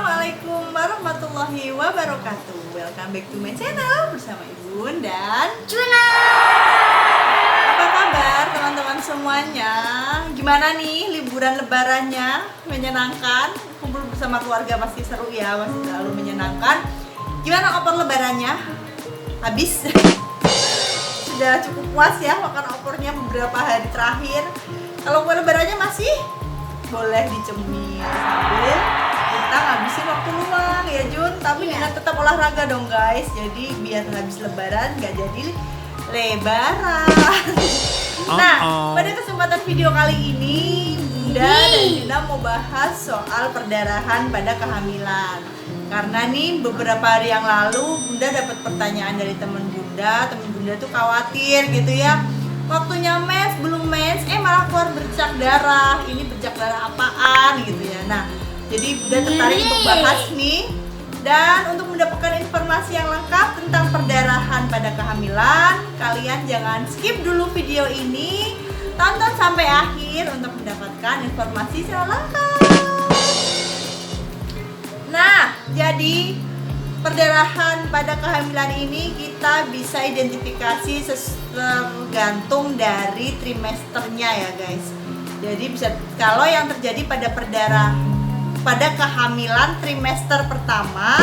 Assalamualaikum warahmatullahi wabarakatuh. Welcome back to my channel bersama Ibu dan Juna. Apa kabar teman-teman semuanya? Gimana nih liburan lebarannya? Menyenangkan? Kumpul bersama keluarga pasti seru ya, pasti selalu menyenangkan. Gimana opor lebarannya? Habis? Sudah cukup puas ya makan opornya beberapa hari terakhir. Kalau kue lebarannya masih boleh dicemil sambil kita ngabisin waktu luang ya Jun, tapi dengan tetap olahraga dong guys, jadi biar habis lebaran nggak jadi lebaran. Nah, pada kesempatan video kali ini Bunda dan Juna mau bahas soal perdarahan pada kehamilan. Karena nih beberapa hari yang lalu Bunda dapat pertanyaan dari temen Bunda tuh khawatir gitu ya, waktunya mens, belum mens, malah keluar bercak darah. Ini bercak darah apaan gitu ya. Nah, jadi Bunda tertarik untuk bahas nih. Dan untuk mendapatkan informasi yang lengkap tentang perdarahan pada kehamilan, kalian jangan skip dulu video ini. Tonton sampai akhir untuk mendapatkan informasi secara lengkap. Nah, jadi perdarahan pada kehamilan ini kita bisa identifikasi tergantung dari trimesternya ya guys. Jadi bisa, kalau yang terjadi pada kehamilan trimester pertama,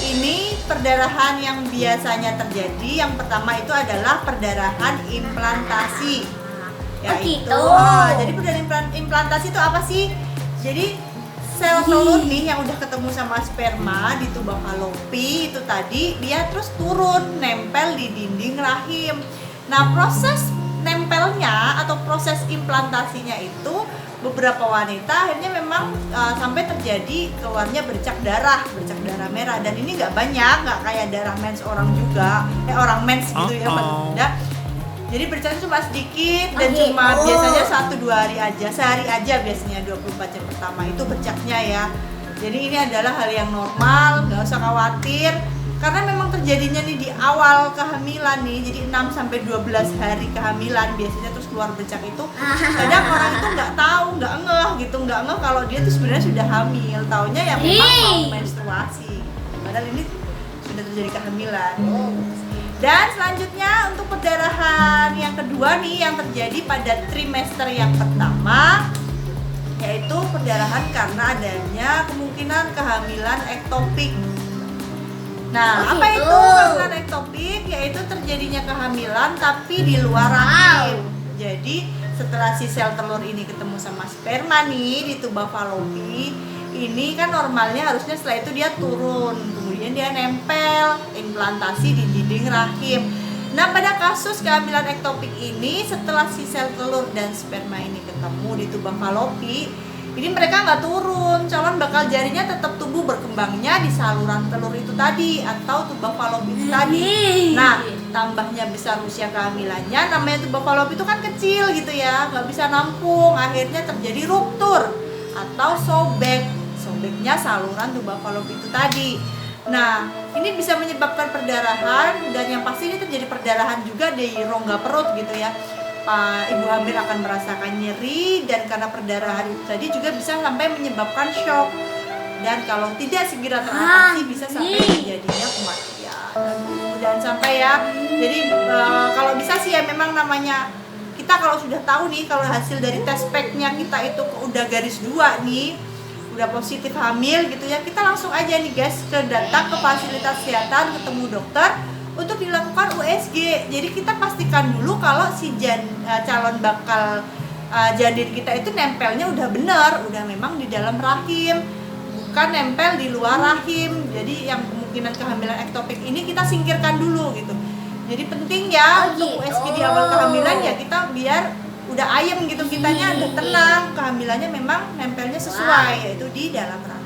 ini perdarahan yang biasanya terjadi, yang pertama itu adalah perdarahan implantasi. Yaitu, jadi perdarahan implantasi itu apa sih? Jadi sel telur nih yang udah ketemu sama sperma di tuba falopi itu tadi, dia terus turun nempel di dinding rahim. Nah, proses nempelnya atau proses implantasinya itu beberapa wanita akhirnya memang sampai terjadi keluarnya bercak darah merah, dan ini nggak banyak, nggak kayak darah mens orang juga, orang mens gitu ya Bunda. Jadi bercaknya cuma sedikit dan cuma biasanya 1-2 hari aja, sehari aja biasanya 24 jam pertama itu bercaknya ya. Jadi ini adalah hal yang normal, nggak usah khawatir. Karena memang terjadinya nih di awal kehamilan nih, jadi 6-12 hari kehamilan biasanya terus keluar bercak itu. Kadang orang itu nggak tahu, nggak ngeh kalau dia tuh sebenarnya sudah hamil. Taunya ya memang mau menstruasi, padahal ini sudah terjadi kehamilan. Dan selanjutnya untuk perdarahan yang kedua nih yang terjadi pada trimester yang pertama, yaitu perdarahan karena adanya kemungkinan kehamilan ektopik. Nah, apa itu kehamilan ektopik? Yaitu terjadinya kehamilan tapi di luar rahim. Jadi setelah si sel telur ini ketemu sama sperma nih di tuba falopi, ini kan normalnya harusnya setelah itu dia turun, kemudian dia nempel implantasi di dinding rahim. Nah, pada kasus kehamilan ektopik ini, setelah si sel telur dan sperma ini ketemu di tuba falopi, ini mereka nggak turun, calon bakal jarinya tetap tumbuh berkembangnya di saluran telur itu tadi atau tuba falopi itu tadi. Nah, tambahnya besar usia kehamilannya, namanya tuba falopi itu kan kecil gitu ya, nggak bisa nampung, akhirnya terjadi ruptur atau sobeknya saluran tuba falopi itu tadi. Nah, ini bisa menyebabkan perdarahan, dan yang pasti ini terjadi perdarahan juga di rongga perut gitu ya. Ibu hamil akan merasakan nyeri, dan karena perdarahan itu tadi juga bisa sampai menyebabkan shock, dan kalau tidak segera teratasi bisa sampai terjadinya kematian. Dan sampai ya, jadi kalau bisa sih ya memang namanya kita kalau sudah tahu nih kalau hasil dari tes packnya kita itu udah garis 2 nih, udah positif hamil gitu ya, kita langsung aja nih guys datang ke fasilitas kesehatan, ketemu dokter untuk dilakukan USG. Jadi kita pastikan dulu kalau si calon bakal janin kita itu nempelnya udah bener, udah memang di dalam rahim, bukan nempel di luar rahim. Jadi yang kemungkinan kehamilan ektopik ini kita singkirkan dulu gitu. Jadi penting ya untuk USG di awal kehamilan ya, kita biar udah ayem gitu, kitanya udah tenang, kehamilannya memang nempelnya sesuai, yaitu di dalam rahim.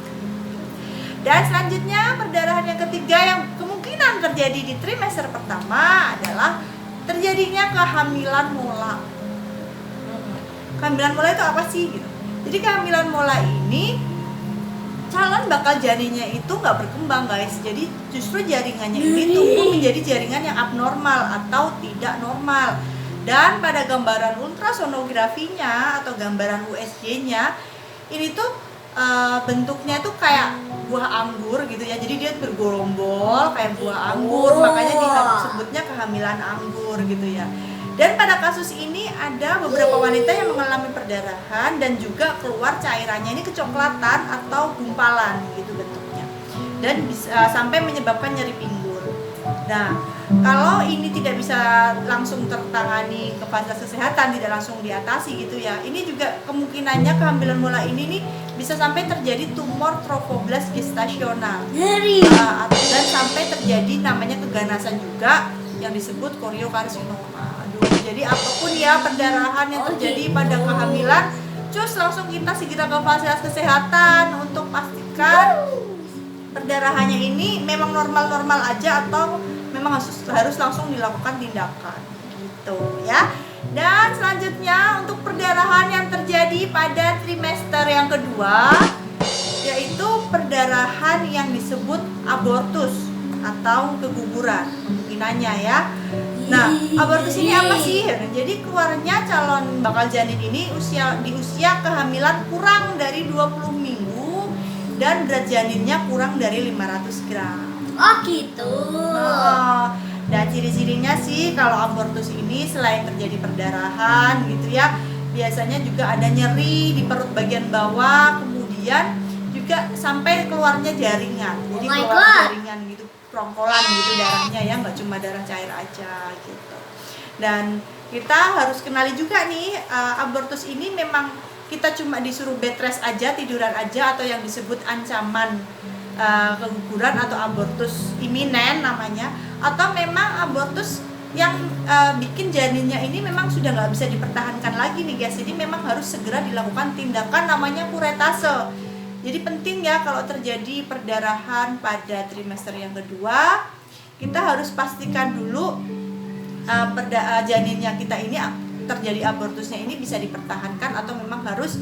Dan selanjutnya perdarahan yang ketiga yang kemungkinan terjadi di trimester pertama adalah terjadinya kehamilan mola. Kehamilan mola itu apa sih gitu? Jadi kehamilan mola ini calon bakal janinnya itu nggak berkembang guys, jadi justru jaringannya ini tumbuh menjadi jaringan yang abnormal atau tidak normal. Dan pada gambaran ultrasonografinya atau gambaran USG-nya ini tuh bentuknya tuh kayak buah anggur gitu ya. Jadi dia bergerombol kayak buah anggur, makanya disebutnya kehamilan anggur gitu ya. Dan pada kasus ini ada beberapa wanita yang mengalami perdarahan dan juga keluar cairannya ini kecoklatan atau gumpalan gitu bentuknya. Dan bisa sampai menyebabkan nyeri pinggul. Nah, kalau ini tidak bisa langsung tertangani ke fasilitas kesehatan, tidak langsung diatasi gitu ya. Ini juga kemungkinannya kehamilan mula ini nih bisa sampai terjadi tumor trofoblast gestasional. Dan sampai terjadi namanya keganasan juga yang disebut koriokarsinoma. Jadi apapun ya perdarahan yang terjadi pada kehamilan, cus langsung kita segera ke fasilitas kesehatan untuk pastikan perdarahannya ini memang normal-normal aja atau memang harus langsung dilakukan tindakan gitu ya. Dan selanjutnya untuk perdarahan yang terjadi pada trimester yang kedua, yaitu perdarahan yang disebut abortus atau keguguran kemungkinannya ya. Nah, abortus ini apa sih? Jadi keluarnya calon bakal janin ini di usia kehamilan kurang dari 20 minggu dan berat janinnya kurang dari 500 gram. Oh gitu. Dan ciri-cirinya sih kalau abortus ini selain terjadi perdarahan gitu ya, biasanya juga ada nyeri di perut bagian bawah, kemudian juga sampai keluarnya jaringan. Jadi keluar jaringan gitu, perongkolan gitu darahnya ya, nggak cuma darah cair aja gitu. Dan kita harus kenali juga nih abortus ini memang kita cuma disuruh bed rest aja, tiduran aja, atau yang disebut ancaman keguguran atau abortus iminen namanya, atau memang abortus yang bikin janinnya ini memang sudah nggak bisa dipertahankan lagi nih guys. Jadi memang harus segera dilakukan tindakan namanya kuretase. Jadi penting ya kalau terjadi perdarahan pada trimester yang kedua, kita harus pastikan dulu janinnya kita ini terjadi abortusnya ini bisa dipertahankan atau memang harus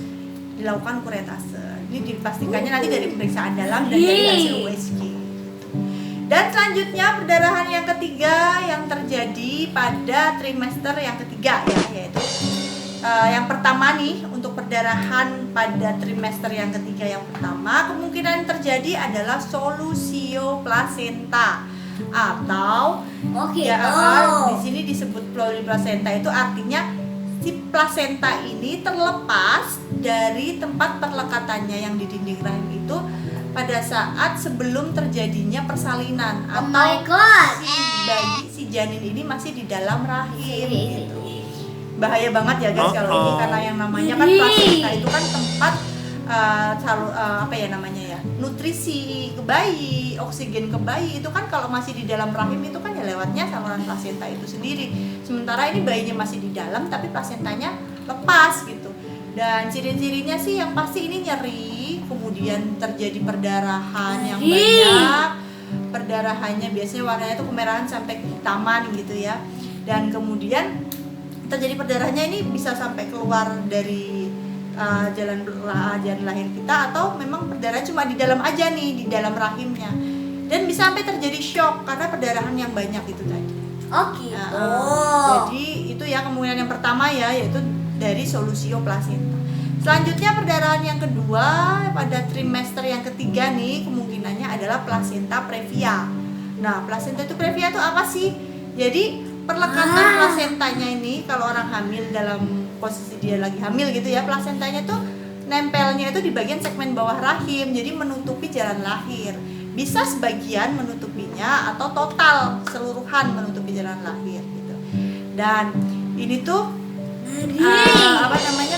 dilakukan kuretase. Ini dipastikannya nanti dari pemeriksaan dalam dan dari hasil USG. Dan selanjutnya perdarahan yang ketiga yang terjadi pada trimester yang ketiga ya, yaitu yang pertama nih untuk perdarahan pada trimester yang ketiga yang pertama kemungkinan terjadi adalah solusio plasenta atau di sini disebut pluriplasenta, itu artinya si plasenta ini terlepas dari tempat perlekatannya yang di dinding rahim itu pada saat sebelum terjadinya persalinan atau si janin ini masih di dalam rahim gitu. Bahaya banget ya guys kalau ini, karena yang namanya kan plasenta itu kan tempat nutrisi ke bayi, oksigen ke bayi, itu kan kalau masih di dalam rahim itu kan ya lewatnya saluran plasenta itu sendiri. Sementara ini bayinya masih di dalam tapi plasentanya lepas gitu. Dan ciri-cirinya sih yang pasti ini nyeri, kemudian terjadi perdarahan yang banyak. Perdarahannya biasanya warnanya itu kemerahan sampai kehitaman gitu ya. Dan kemudian terjadi perdarahannya ini bisa sampai keluar dari jalan lahir kita, atau memang perdarahan cuma di dalam aja nih, di dalam rahimnya, dan bisa sampai terjadi shock karena perdarahan yang banyak itu tadi. Jadi itu ya kemungkinan yang pertama ya, yaitu dari solusio plasenta. Selanjutnya perdarahan yang kedua pada trimester yang ketiga nih kemungkinannya adalah plasenta previa. Nah, plasenta itu previa itu apa sih? Jadi perlekatan plasentanya ini kalau orang hamil dalam posisi dia lagi hamil gitu ya, plasentanya tuh nempelnya itu di bagian segmen bawah rahim, jadi menutupi jalan lahir. Bisa sebagian menutupinya atau total seluruhan menutupi jalan lahir gitu. Dan ini tuh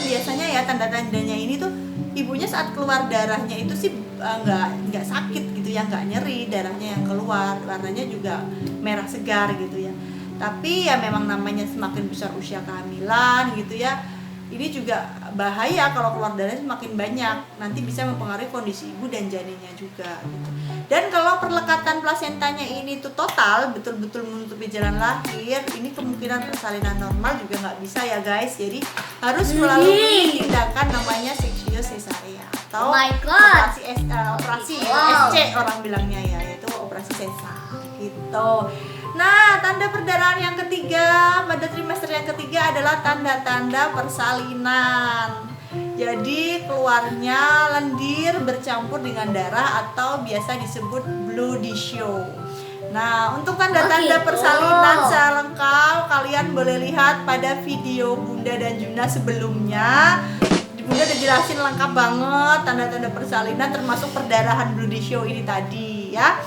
biasanya ya tanda-tandanya ini tuh ibunya saat keluar darahnya itu sih nggak sakit gitu ya, nggak nyeri, darahnya yang keluar warnanya juga merah segar gitu ya. Tapi ya memang namanya semakin besar usia kehamilan gitu ya, ini juga bahaya kalau keluar darah semakin banyak, nanti bisa mempengaruhi kondisi ibu dan janinnya juga gitu. Dan kalau perlekatan plasentanya ini tuh total betul-betul menutupi jalan lahir, ini kemungkinan persalinan normal juga nggak bisa ya guys. Jadi harus melalui tindakan namanya seksio cesarean atau operasi SC orang bilangnya ya, yaitu operasi sesar gitu. Nah, tanda perdarahan yang ketiga pada trimester yang ketiga adalah tanda-tanda persalinan. Jadi keluarnya lendir bercampur dengan darah atau biasa disebut bloody show. Nah, untuk tanda-tanda persalinan selengkap kalian boleh lihat pada video Bunda dan Juna sebelumnya. Bunda udah jelasin lengkap banget tanda-tanda persalinan termasuk perdarahan bloody show ini tadi ya.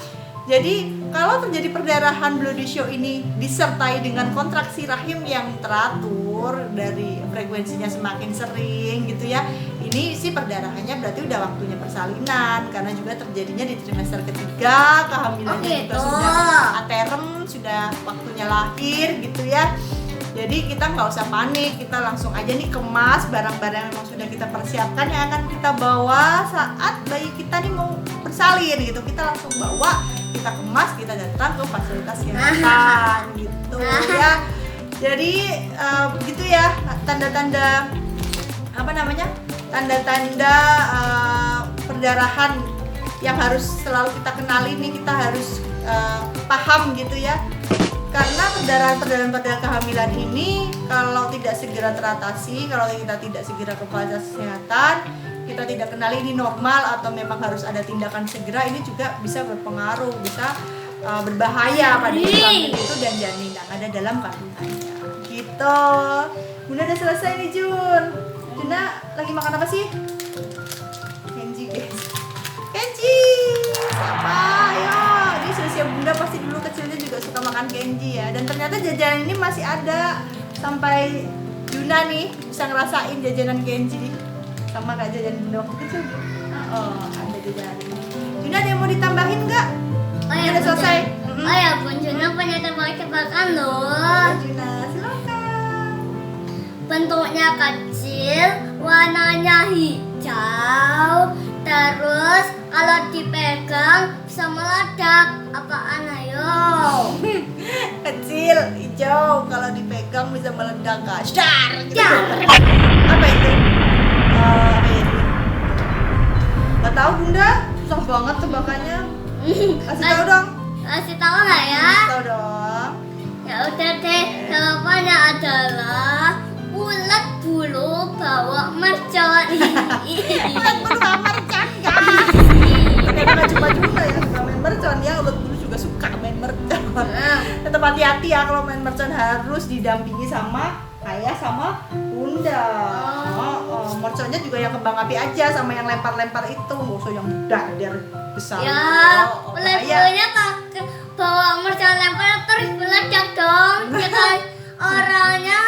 Jadi kalau terjadi perdarahan bloody show ini disertai dengan kontraksi rahim yang teratur dari frekuensinya semakin sering gitu ya, ini sih perdarahannya berarti udah waktunya persalinan, karena juga terjadinya di trimester ketiga, kehamilannya juga sudah aterem, sudah waktunya lahir gitu ya. Jadi kita nggak usah panik, kita langsung aja nih kemas barang-barang yang memang sudah kita persiapkan yang akan kita bawa saat bayi kita nih mau bersalin gitu. Kita langsung bawa, kita kemas, kita datang ke fasilitas kesehatan gitu ya. Jadi begitu ya tanda-tanda apa namanya, tanda-tanda perdarahan yang harus selalu kita kenali nih, kita harus paham gitu ya. Karena perdarahan kehamilan ini kalau tidak segera teratasi, kalau kita tidak segera ke fasilitas kesehatan, kita tidak kenali ini normal atau memang harus ada tindakan segera, ini juga bisa berpengaruh, bisa berbahaya pada kehamilan itu dan janin yang ada dalam kandungannya. Gitu. Bunda udah selesai nih Jun. Juna lagi makan apa sih? Kenji guys. Kenji. Siapa? Ayo. Ini usia Bunda pasti dulu kecilnya juga suka makan kenji ya. Dan ternyata jajanan ini masih ada sampai Juna nih bisa ngerasain jajanan kenji sama kayak jajanan Bunda waktu kecil. Oh, ada jajanan ini. Juna ada yang mau ditambahin nggak? Oh ya, udah selesai. Oh ya, Bun Juna punya tebak-tebakan loh. Juna, silakan. Bentuknya kecil, warnanya hijau, terus kalau dipegang bisa meledak. Apaan ayo? Kecil, hijau, kalau dipegang bisa meledak, kasyar gitu. Dar. Apa itu? Apa itu? Gak tahu Bunda, susah banget tebakannya. Kasih tahu dong. Kasih tahu nggak ya? Kasih tahu dong. Ya udah deh, jawabannya adalah ulat bulu bawa mercon. Ulat bulu sama mercon guys. Ternyata cuma Juna yang suka main mercon ya, ulat bulu juga suka main mercon. Tetap hati-hati ya kalau main mercon, harus didampingi sama ayah sama Bunda. Merconnya juga yang kembang api aja sama yang lempar-lempar itu, nggak usah yang dadar besar. Ya, ulat bulunya pakai bawa mercon lempar terus meledak dong. Ya kan orangnya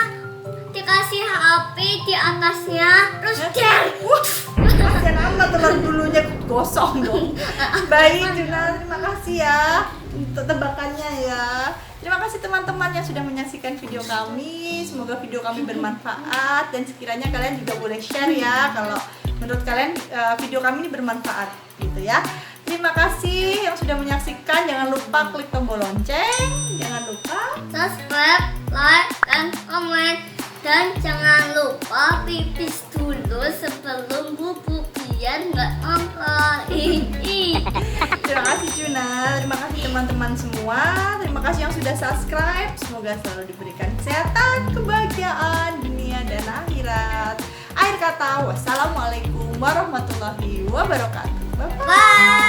dikasih api di atasnya terus der. Kasian amat telur bulunya gosong dong. Baik Juna, terima kasih ya untuk tebakannya ya. Terima kasih teman-teman yang sudah menyaksikan video kami. Semoga video kami bermanfaat dan sekiranya kalian juga boleh share ya kalau menurut kalian video kami ini bermanfaat gitu ya. Terima kasih yang sudah menyaksikan. Jangan lupa klik tombol lonceng. Jangan lupa subscribe, like, dan komen. Dan jangan lupa pipis dulu sebelum bubuk biar nggak ngompol. Terima kasih Juna, terima kasih teman-teman semua. Terima kasih yang sudah subscribe. Semoga selalu diberikan kesehatan, kebahagiaan dunia dan akhirat. Akhir kata, wassalamualaikum warahmatullahi wabarakatuh. Bye.